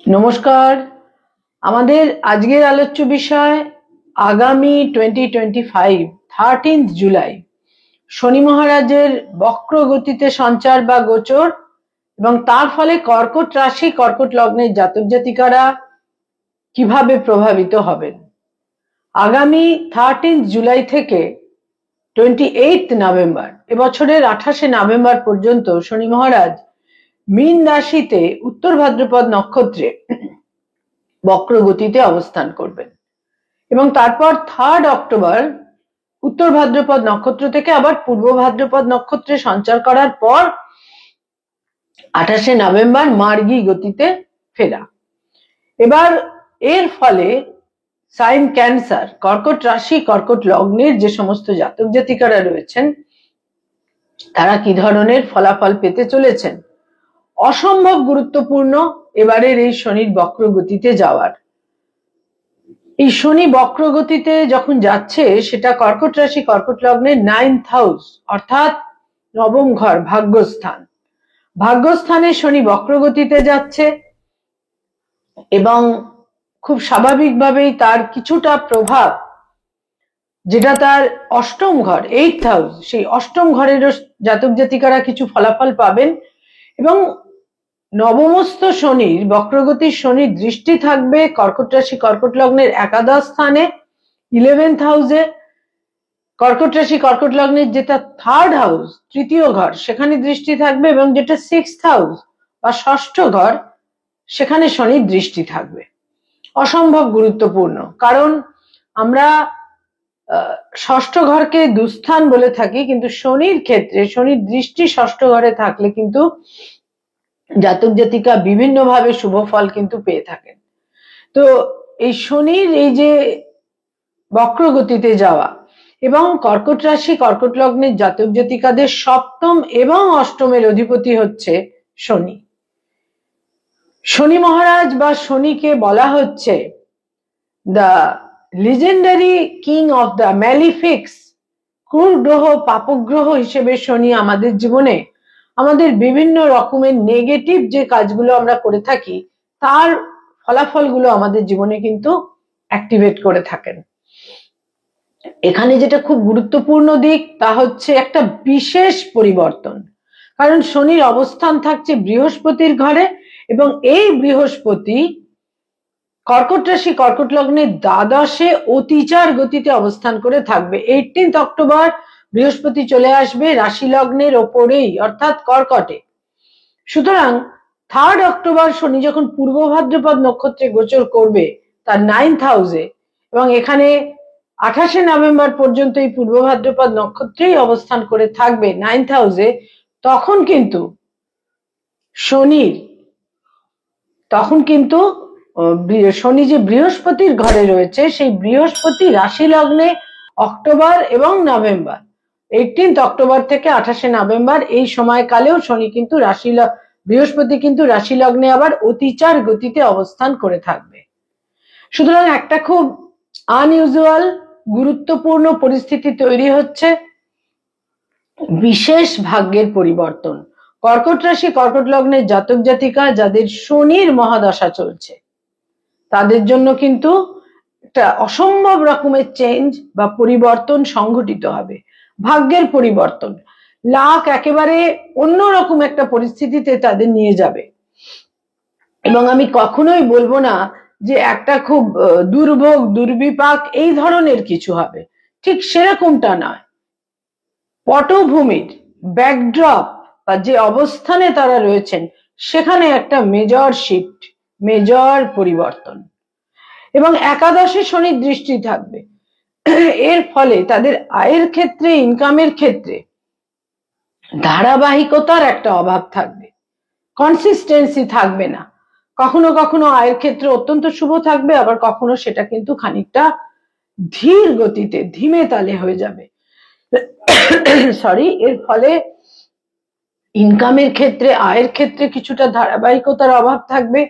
নমস্কার। আমাদের আজকের আলোচ্য বিষয় আগামী 2025 13th জুলাই শনি মহারাজের বক্র গতিতে সঞ্চার বা গোচর এবং তার ফলে কর্কট রাশি কর্কট লগ্নের জাতক জাতিকারা কিভাবে প্রভাবিত হবেন। আগামী 13th জুলাই থেকে 28th নভেম্বর এবছরের 28শে নভেম্বর পর্যন্ত শনি মহারাজ মীন রাশিতে উত্তর ভাদ্রপদ নক্ষত্রে বক্র গতিতে অবস্থান করবেন এবং তারপর 3rd অক্টোবর উত্তর ভাদ্রপদ নক্ষত্র থেকে আবার পূর্ব ভাদ্রপদ নক্ষত্রে সঞ্চার করার পর 28শে নভেম্বর মার্গী গতিতে ফেরা। এবার এর ফলে সাইন ক্যান্সার কর্কট রাশি কর্কট লগ্নের যে সমস্ত জাতক জাতিকারা রয়েছেন তারা কি ধরনের ফলাফল পেতে চলেছেন, অসম্ভব গুরুত্বপূর্ণ এবারের এই শনির বক্র গতিতে যাওয়ার। এই শনি বক্র গতিতে যখন যাচ্ছে সেটা কর্কট রাশি কর্কট লগ্নের 9th হাউস অর্থাৎ নবম ঘর ভাগ্যস্থান, ভাগ্যস্থানে শনি বক্র গতিতে যাচ্ছে এবং খুব স্বাভাবিকভাবেই তার কিছুটা প্রভাব যেটা তার অষ্টম ঘর 8th হাউস, সেই অষ্টম ঘরেরও জাতক জাতিকারা কিছু ফলাফল পাবেন এবং নবমস্থ শনির বক্রগতির শনির দৃষ্টি থাকবে কর্কট রাশি কর্কট লগ্নের একাদশ স্থানে 11th হাউসে। কর্কট রাশি কর্কট লগ্নের যেটা 3rd হাউস তৃতীয় ঘর সেখানে দৃষ্টি থাকবে এবং যেটা 6th হাউস বা ষষ্ঠ ঘর সেখানে শনির দৃষ্টি থাকবে। অসম্ভব গুরুত্বপূর্ণ, কারণ আমরা ষষ্ঠ ঘরকে দুস্থান বলে থাকি, কিন্তু শনির ক্ষেত্রে শনির দৃষ্টি ষষ্ঠ ঘরে থাকলে কিন্তু জাতক জাতিকা বিভিন্নভাবে শুভ ফল কিন্তু পেয়ে থাকেন। তো এই শনির এই যে বক্র গতিতে যাওয়া এবং কর্কট রাশি কর্কট লগ্নের জাতক জাতিকাদের সপ্তম এবং অষ্টমের অধিপতি হচ্ছে শনি। শনি মহারাজ বা শনিকে বলা হচ্ছে the legendary king of the malefics, ক্রূর গ্রহ পাপগ্রহ হিসেবে শনি আমাদের জীবনে আমাদের বিভিন্ন রকমের নেগেটিভ যে কাজগুলো আমরা করে থাকি তার ফলাফলগুলো আমাদের জীবনে কিন্তু অ্যাক্টিভেট করে থাকেন। এখানে যেটা খুব গুরুত্বপূর্ণ দিক তা হচ্ছে একটা বিশেষ পরিবর্তন, কারণ শনির অবস্থান থাকছে বৃহস্পতির ঘরে এবং এই বৃহস্পতি কর্কট রাশি কর্কট লগ্নে দ্বাদশে অতিচার গতিতে অবস্থান করে থাকবে। 18th অক্টোবর বৃহস্পতি চলে আসবে রাশি লগ্নের ওপরেই অর্থাৎ কর্কটে। সুতরাং 3rd অক্টোবর শনি যখন পূর্ব ভাদ্রপদ নক্ষত্রে গোচর করবে তার 9th হাউসে এবং এখানে 28শে নভেম্বর পর্যন্ত এই পূর্ব ভাদ্রপদ নক্ষত্রেই অবস্থান করে থাকবে 9th হাউসে, তখন কিন্তু শনি যে বৃহস্পতির ঘরে রয়েছে সেই বৃহস্পতি রাশি লগ্নে অক্টোবর এবং নভেম্বর 18th অক্টোবর থেকে 28শে নভেম্বর এই সময়কালেও শনি কিন্তু বৃহস্পতি কিন্তু রাশি লগ্নে আবার অতিচার গতিতে অবস্থান করে থাকবে। সুতরাং একটা খুব আনইউজুয়াল গুরুত্বপূর্ণ পরিস্থিতি তৈরি হচ্ছে, বিশেষ ভাগ্যের পরিবর্তন। কর্কট রাশি কর্কট লগ্নের জাতক জাতিকা যাদের শনির মহাদশা চলছে তাদের জন্য কিন্তু একটা অসম্ভব রকমের চেঞ্জ বা পরিবর্তন সংঘটিত হবে, ভাগ্যের পরিবর্তন, লাক একেবারে অন্যরকম একটা পরিস্থিতিতে তাদের নিয়ে যাবে। এবং আমি কখনোই বলবো না যে একটা খুব দুর্ভোগ দুর্বিপাক এই ধরনের কিছু হবে, ঠিক সেরকমটা নয়। পটভূমির ব্যাকড্রপ বা যে অবস্থানে তারা রয়েছেন সেখানে একটা মেজর শিফট, মেজর পরিবর্তন এবং একাদশে শনির দৃষ্টি থাকবে। এর ফলে তাদের আয়ের ক্ষেত্রে ইনকামের ক্ষেত্রে ধারাবাহিকতার একটা অভাব থাকবে, কনসিস্টেন্সি থাকবে না। কখনো কখনো আয়ের ক্ষেত্রে অত্যন্ত শুভ থাকবে, আবার কখনো সেটা কিন্তু খানিকটা ধীর গতিতে ধীমে তালে হয়ে যাবে। এর ফলে ইনকামের ক্ষেত্রে আয়ের ক্ষেত্রে কিছুটা ধারাবাহিকতার অভাব থাকবে।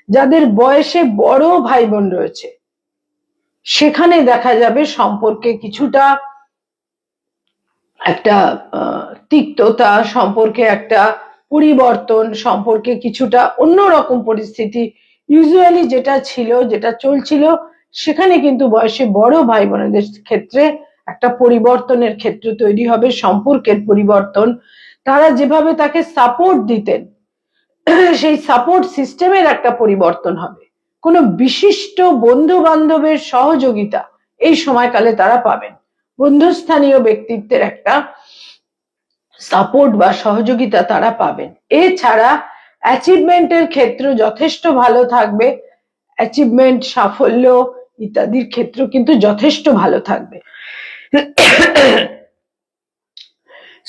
যাদের বয়সে বড় ভাই বোন রয়েছে সেখানে দেখা যাবে সম্পর্কে কিছুটা একটা তিক্ততা, সম্পর্কে একটা পরিবর্তন, সম্পর্কে কিছুটা অন্যরকম পরিস্থিতি ইউজুয়ালি যেটা ছিল, যেটা চলছিল, সেখানে কিন্তু বয়সে বড় ভাই বোনেদের ক্ষেত্রে একটা পরিবর্তনের ক্ষেত্র তৈরি হবে, সম্পর্কের পরিবর্তন। তারা যেভাবে তাকে সাপোর্ট দিতেন, সেই সাপোর্ট সিস্টেমের একটা পরিবর্তন হবে। কোনো বিশিষ্ট বন্ধু বান্ধবের সহযোগিতা এই সময়কালে তারা পাবেন। বন্ধুস্থানীয় ব্যক্তিত্বের একটা সাপোর্ট বা সহযোগিতা তারা পাবেন। এছাড়া অ্যাচিভমেন্টের ক্ষেত্র যথেষ্ট ভালো থাকবে। অ্যাচিভমেন্ট, সাফল্য ইত্যাদির ক্ষেত্র কিন্তু যথেষ্ট ভালো থাকবে।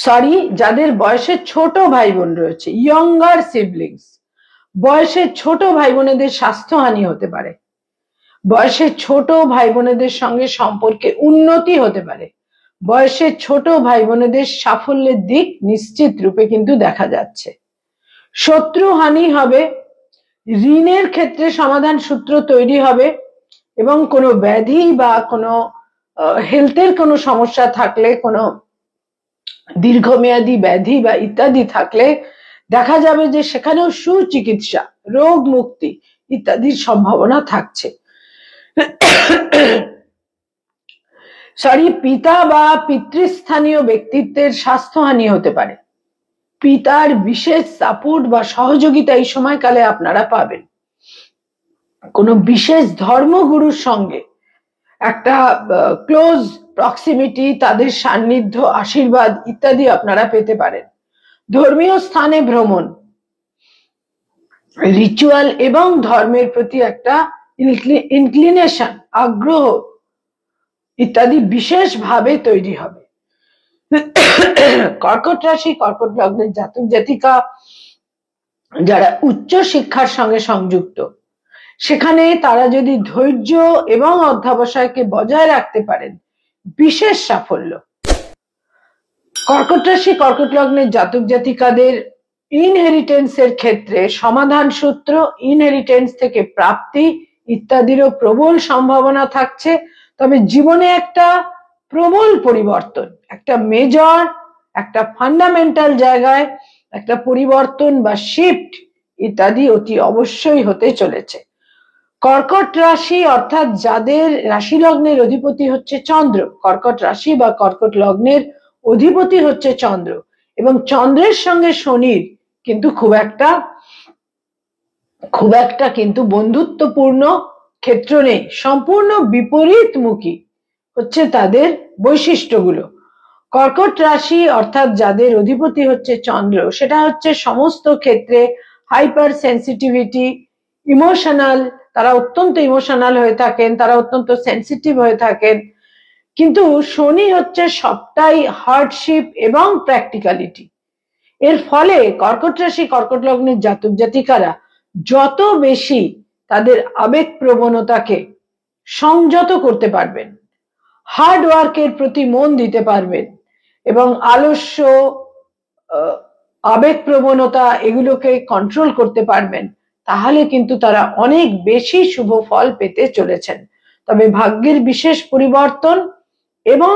সরি, যাদের বয়সে ছোট ভাই বোন রয়েছে, ইয়ঙ্গার সিবলিংস, বয়সে ছোট ভাই বোনেদের স্বাস্থ্যহানি হতে পারে, বয়সে ছোট ভাই বোনেদের সঙ্গে সম্পর্কে উন্নতি হতে পারে, বয়সে ছোট ভাই বোনেদের সাফল্যের দিক নিশ্চিত রূপে কিন্তু দেখা যাচ্ছে। শত্রু হানি হবে, ঋণের ক্ষেত্রে সমাধান সূত্র তৈরি হবে, এবং কোনো ব্যাধি বা কোনো হেলথের কোনো সমস্যা থাকলে, কোনো দীর্ঘমেয়াদী ব্যাধি বা ইত্যাদি থাকলে দেখা যাবে যে সেখানেও সুচিকিৎসা, রোগ মুক্তি ইত্যাদির সম্ভাবনা থাকছে। সরি, পিতা বা পিতৃস্থানীয় ব্যক্তিত্বের স্বাস্থ্যহানি হতে পারে। পিতার বিশেষ সাপোর্ট বা সহযোগিতা এই সময়কালে আপনারা পাবেন। কোনো বিশেষ ধর্মগুরুর সঙ্গে একটা ক্লোজ প্রক্সিমিটি, তাদের সান্নিধ্য, আশীর্বাদ ইত্যাদি আপনারা পেতে পারেন। ধর্মীয় স্থানে ভ্রমণ, রিচুয়াল এবং ধর্মের প্রতি একটা ইনক্লিনেশন, আগ্রহ ইত্যাদি বিশেষভাবে তৈরি হবে। কর্কট রাশি, কর্কট লগ্নের জাতক জাতিকা যারা উচ্চ শিক্ষার সঙ্গে সংযুক্ত, সেখানে তারা যদি ধৈর্য এবং অধ্যবসায়কে বজায় রাখতে পারেন, বিশেষ সাফল্য। কর্কট রাশি, কর্কট লগ্নের জাতক জাতিকাদের ইনহেরিটেন্সের ক্ষেত্রে সমাধান সূত্র, ইনহেরিটেন্স থেকে প্রাপ্তি ইত্যাদিরও প্রবল সম্ভাবনা থাকছে। তবে জীবনে একটা প্রবল পরিবর্তন, একটা মেজর, একটা ফান্ডামেন্টাল জায়গায় একটা পরিবর্তন বা শিফট ইত্যাদি অতি অবশ্যই হতে চলেছে। কর্কট রাশি অর্থাৎ যাদের রাশি লগ্নের অধিপতি হচ্ছে চন্দ্র, কর্কট রাশি বা কর্কট লগ্নের অধিপতি হচ্ছে চন্দ্র, এবং চন্দ্রের সঙ্গে শনির কিন্তু খুব একটা কিন্তু বন্ধুত্বপূর্ণ ক্ষেত্র নেই। সম্পূর্ণ বিপরীতমুখী হচ্ছে তাদের বৈশিষ্ট্যগুলো। কর্কট রাশি অর্থাৎ যাদের অধিপতি হচ্ছে চন্দ্র, সেটা হচ্ছে সমস্ত ক্ষেত্রে হাইপার সেন্সিটিভিটি, ইমোশনাল, তারা অত্যন্ত ইমোশনাল হয়ে থাকেন, তারা অত্যন্ত সেন্সিটিভ হয়ে থাকেন। কিন্তু শনি হচ্ছে সবটাই হার্ডশিপ এবং প্র্যাকটিক্যালিটি। এর ফলে কর্কট রাশি, কর্কট লগ্নের জাতক জাতিকারা যত বেশি তাদের আবেগ প্রবণতাকে সংযত করতে পারবেন, হার্ড ওয়ার্কের প্রতি মন দিতে পারবেন, এবং আলস্য, আবেগ প্রবণতা এগুলোকে কন্ট্রোল করতে পারবেন, তাহলে কিন্তু তারা অনেক বেশি শুভ ফল পেতে চলেছেন। তবে ভাগ্যের বিশেষ পরিবর্তন এবং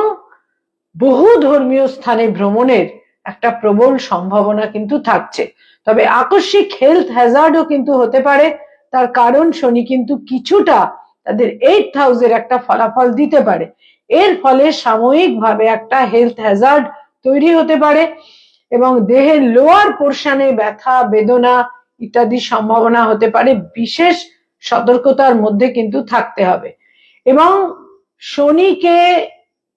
বহু ধর্মীয় স্থানে ভ্রমণের একটা প্রবল সম্ভাবনা কিন্তু থাকছে। তবে আকস্মিক হেলথ হ্যাজার্ডও কিন্তু হতে পারে, তার কারণ শনি কিন্তু কিছুটা তাদের 8th হাউসের একটা ফলাফল দিতে পারে। এর ফলে সাময়িকভাবে একটা হেলথ হ্যাজার্ড তৈরি হতে পারে, এবং দেহের লোয়ার পোর্শনে ব্যথা, বেদনা ইত্যাদি সম্ভাবনা হতে পারে। বিশেষ সতর্কতার মধ্যে কিন্তু থাকতে হবে। এবং শনিকে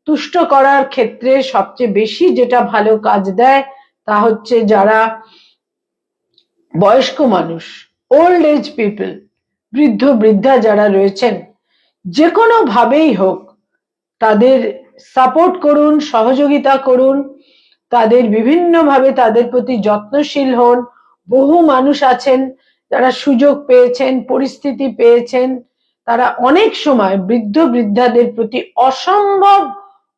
তুষ্ট করার ক্ষেত্রে সবচেয়ে বেশি যেটা ভালো কাজ দেয় তা হচ্ছে যারা বয়স্ক মানুষ, ওল্ড এজ পিপল, বৃদ্ধ বৃদ্ধা যারা রয়েছেন, যে কোনো ভাবেই হোক তাদের সাপোর্ট করুন, সহযোগিতা করুন, তাদের বিভিন্নভাবে তাদের প্রতি যত্নশীল হন। বহু মানুষ আছেন যারা সুযোগ পেয়েছেন, পরিস্থিতি পেয়েছেন, তারা অনেক সময় বৃদ্ধ বৃদ্ধাদের প্রতি অসম্ভব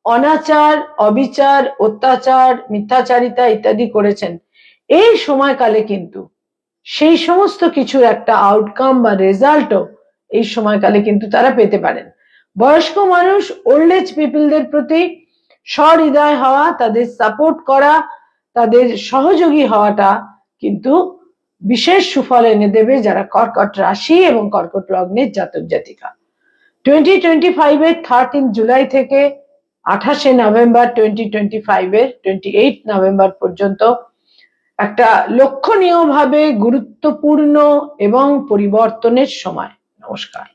অনাচার, অবিচার, অত্যাচার, মিথ্যাচারিতা ইত্যাদি করেছেন। এই সময়কালে কিন্তু সেই সমস্ত কিছুর একটা আউটকাম বা রেজাল্টও এই সময়কালে কিন্তু তারা পেতে পারেন। বয়স্ক মানুষ, ওল্ড এজ পিপলদের প্রতি সহৃদয় হওয়া, তাদের সাপোর্ট করা, তাদের সহযোগী হওয়াটা কিন্তু বিশেষ সুফল এনে দেবে যারা কর্কট রাশি এবং কর্কট লগ্নের জাতক জাতিকা। 2025 এর 13 জুলাই থেকে 28 নভেম্বর 2025 এর 28 নভেম্বর পর্যন্ত একটা লক্ষণীয়ভাবে গুরুত্বপূর্ণ এবং পরিবর্তনের সময়। নমস্কার।